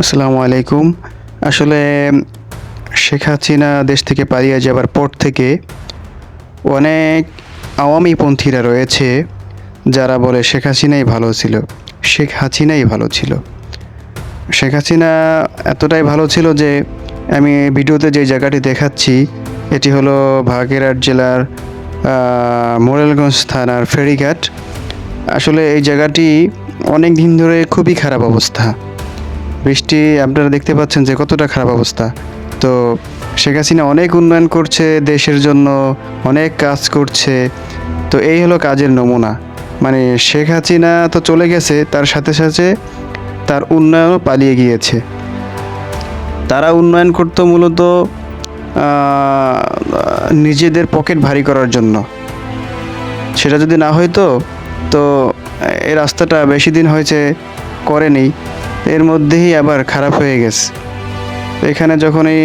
আসসালামু আলাইকুম। আসলে শেখ হাসিনা দেশ থেকে পালিয়ে যাবার পর থেকে অনেক আওয়ামীপন্থীরা রয়েছে যারা বলে শেখ হাসিনাই ভালো ছিল। শেখ হাসিনাই ভালো ছিল। শেখ হাসিনা এতটাই ভালো ছিল যে আমি ভিডিওতে যে জায়গাটি দেখাচ্ছি এটি হলো বাগেরহাট জেলার মোরেলগঞ্জ থানার ফেরিঘাট। আসলে এই জায়গাটি অনেক দিন ধরে খুবই খারাপ অবস্থা। বৃষ্টি আপনারা দেখতে পাচ্ছেন যে কতটা খারাপ অবস্থা। তো শেখ হাসিনা অনেক উন্নয়ন করছে দেশের জন্য, অনেক কাজ করছে। তো এই হলো কাজের নমুনা। মানে শেখ হাসিনা তো চলে গেছে, তার সাথে সাথে তার উন্নয়নও পালিয়ে গিয়েছে। তারা উন্নয়ন করতো মূলত নিজেদের পকেট ভারী করার জন্য। সেটা যদি না হইতো তো এই রাস্তাটা বেশি দিন হয়েছে করেনি, এর মধ্যেই আবার খারাপ হয়ে গেছে। এখানে যখন এই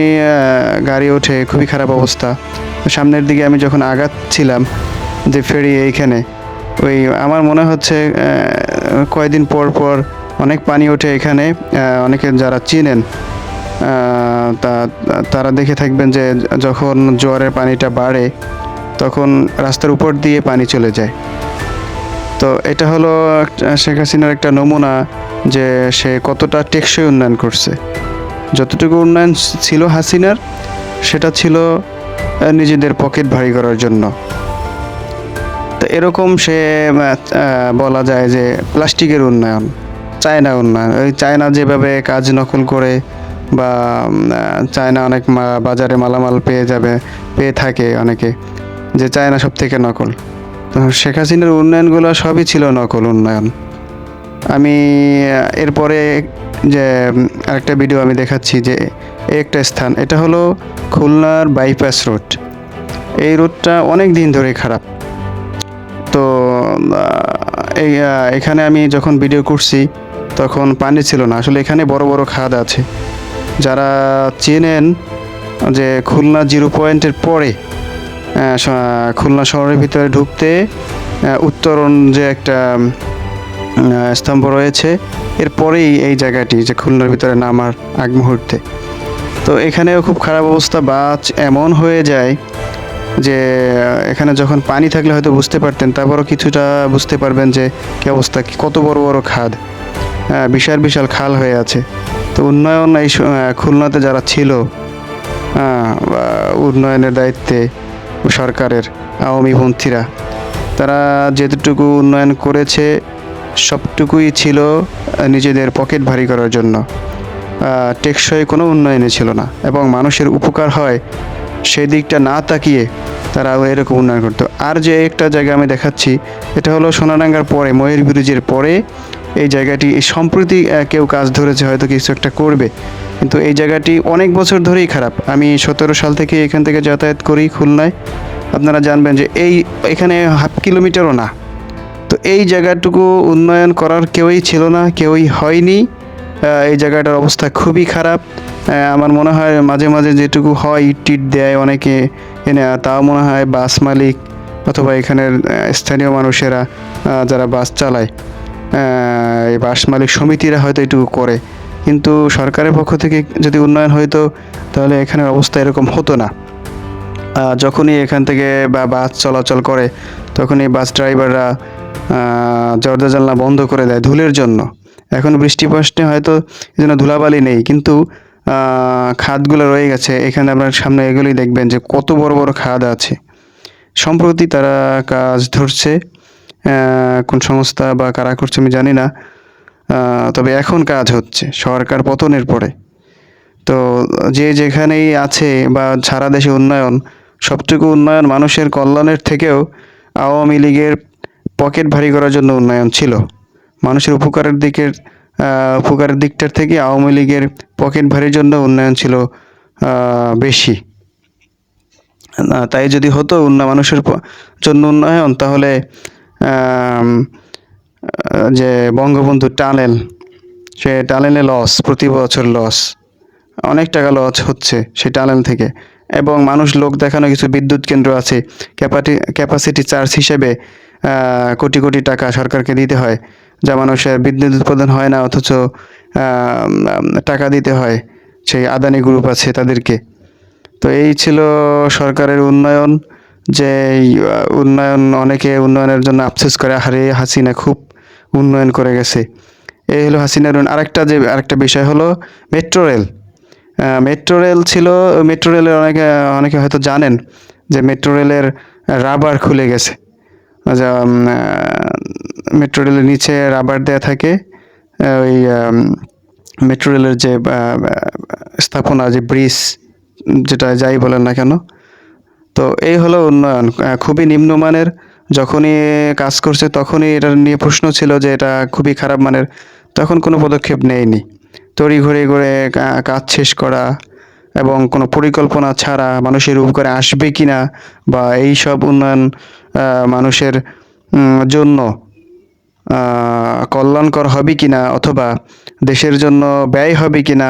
গাড়ি ওঠে খুবই খারাপ অবস্থা। সামনের দিকে আমি যখন আগাচ্ছিলাম যে ফেরি এইখানে, ওই আমার মনে হচ্ছে কয়েকদিন পর পর অনেক পানি ওঠে এখানে। অনেকে যারা চিনেন তারা দেখে থাকবেন যে যখন জোয়ারের পানিটা বাড়ে তখন রাস্তার উপর দিয়ে পানি চলে যায়। তো এটা হলো শেখ হাসিনার একটা নমুনা যে সে কতটা টেকসই উন্নয়ন করছে। যতটুকু উন্নয়ন ছিল হাসিনার সেটা ছিল নিজেদের পকেট ভারী করার জন্য। তো এরকম সে বলা যায় যে প্লাস্টিকের উন্নয়ন, চায়না উন্নয়ন। ওই চায়না যেভাবে কাজ নকল করে বা চায়না অনেক বাজারে মালামাল পেয়ে থাকে অনেকে, যে চায়না সব থেকে নকল। তো শেখ হাসিনার উন্নয়নগুলো সবই ছিল নকল উন্নয়ন। আমি এরপরে যে আরেকটা ভিডিও আমি দেখাচ্ছি যে একটা স্থান, এটা হলো খুলনার বাইপাস রোড। এই রোডটা অনেক দিন ধরে খারাপ। তো এখানে আমি যখন ভিডিও করছি তখন পানি ছিল না। আসলে এখানে বড় বড় খাদ আছে। যারা চেনেন যে খুলনা 0 পয়েন্টের পরে খুলনা শহরের ভিতরে ঢুকতে উত্তরণ যে একটা স্তম্ভ রয়েছে, এরপরেই এই জায়গাটি যে খুলনার ভিতরে নামার আগ মুহূর্তে। তো এখানেও খুব খারাপ অবস্থা। বাস এমন হয়ে যায় যে এখানে যখন পানি থাকলে হয়তো বুঝতে পারতেন, তারপরও কিছুটা বুঝতে পারবেন যে কী অবস্থা, কত বড় বড় খাদ, বিশাল বিশাল খাল হয়ে আছে। তো উন্নয়ন এই খুলনাতে যারা ছিল উন্নয়নের দায়িত্বে সরকারের আওয়ামীপন্থীরা, তারা যেতটুকু উন্নয়ন করেছে সবটুকুই ছিল নিজেদের পকেট ভারী করার জন্য। টেকসই কোনো উন্নয়নে ছিল না এবং মানুষের উপকার হয় সেই দিকটা না তাকিয়ে তারা এরকম উন্নয়ন করতো। আর যে একটা জায়গা আমি দেখাচ্ছি, এটা হলো সোনাডাঙ্গার পরে, ময়ূর ব্রিজের পরে এই জায়গাটি। সম্প্রতি কেউ কাজ ধরেছে, হয়তো কিছু একটা করবে, কিন্তু এই জায়গাটি অনেক বছর ধরেই খারাপ। আমি 17 সাল থেকে এখান থেকে যাতায়াত করি খুলনায়। আপনারা জানবেন যে এখানে হাফ কিলোমিটারও না। তো এই জায়গাটুকু উন্নয়ন করার কেউই ছিল না, কেউই হয়নি। এই জায়গাটার অবস্থা খুবই খারাপ। আমার মনে হয় মাঝে মাঝে যেটুকু হয় ইট টিট দেয় অনেকে এনে, তাও মনে হয় বাস মালিক অথবা এখানের স্থানীয় মানুষেরা যারা বাস চালায়, এই বাস মালিক সমিতিরা হয়তো এটুকু করে। কিন্তু সরকারের পক্ষ থেকে যদি উন্নয়ন হইতো তাহলে এখানের অবস্থা এরকম হতো না। যখনই এখান থেকে বাস চলাচল করে তখনই বাস ড্রাইভাররা দরজা জানলা বন্ধ করে দেয় ধুলের জন্য। এখন বৃষ্টি পড়ছে হয়তো এই জন্য ধুলাবালি নেই, কিন্তু খাদগুলো রয়ে গেছে। এখানে আপনার সামনে এগুলোই দেখবেন যে কত বড় বড় খাদ আছে। সম্প্রতি তারা কাজ ধরছে, কোন সংস্থা বা কারা করছে আমি জানি না। তবে এখন কাজ হচ্ছে সরকার পতনের পরে। তো যে যেখানেই আছে বা সারা দেশে উন্নয়ন, সবটুকু উন্নয়ন মানুষের কল্যাণের থেকেও আওয়ামী লীগের পকেট ভারী করার জন্য উন্নয়ন ছিল। মানুষের উপকারের দিকটার থেকে আওয়ামী লীগের পকেট ভারীর জন্য উন্নয়ন ছিল বেশি। তাই যদি হতো মানুষের জন্য উন্নয়ন, তাহলে যে বঙ্গবন্ধু টানেল, সে টানেলে লস, প্রতি বছর লস, অনেক টাকা লস হচ্ছে সেই টানেল থেকে। এবং মানুষ লোক দেখানো কিছু বিদ্যুৎ কেন্দ্র আছে, ক্যাপাসিটি চার্জ হিসেবে কোটি কোটি টাকা সরকারকে দিতে হয়, যা মানুষের বিদ্যুৎ উৎপাদন হয় না, অথচ টাকা দিতে হয়, সেই আদানি গ্রুপ আছে তাদেরকে। তো এই ছিল সরকারের উন্নয়ন, যে এই, উন্নয়ন, অনেকে উন্নয়নের জন্য আফসোস করে, আরে হাসিনা খুব উন্নয়ন করে গেছে। এই হলো হাসিনার আরেকটা বিষয় হলো মেট্রো রেল। মেট্রো রেল ছিল, মেট্রো রেলের অনেকে অনেকে হয়তো জানেন যে মেট্রো রেলের রাবার খুলে গেছে। আচ্ছা, মেট্রো রেলের নিচে রাবার দেয়া থাকে। ওই মেট্রো রেলের যে স্থাপনা, যে ব্রিজ, যেটা যাই বলেন না কেন। তো এই হলো উন্নয়ন, খুবই নিম্নমানের। যখনই কাজ করছে তখনই এটা নিয়ে প্রশ্ন ছিল যে এটা খুবই খারাপ মানের, তখন কোনো পদক্ষেপ নেয়নি। তড়িঘড়ি করে কাজ শেষ করা এবং কোনো পরিকল্পনা ছাড়া মানুষের উপকারে আসবে কিনা, বা এই সব উন্নয়ন মানুষের জন্য কল্যাণকর হবে কিনা, অথবা দেশের জন্য ব্যয় হবে কিনা,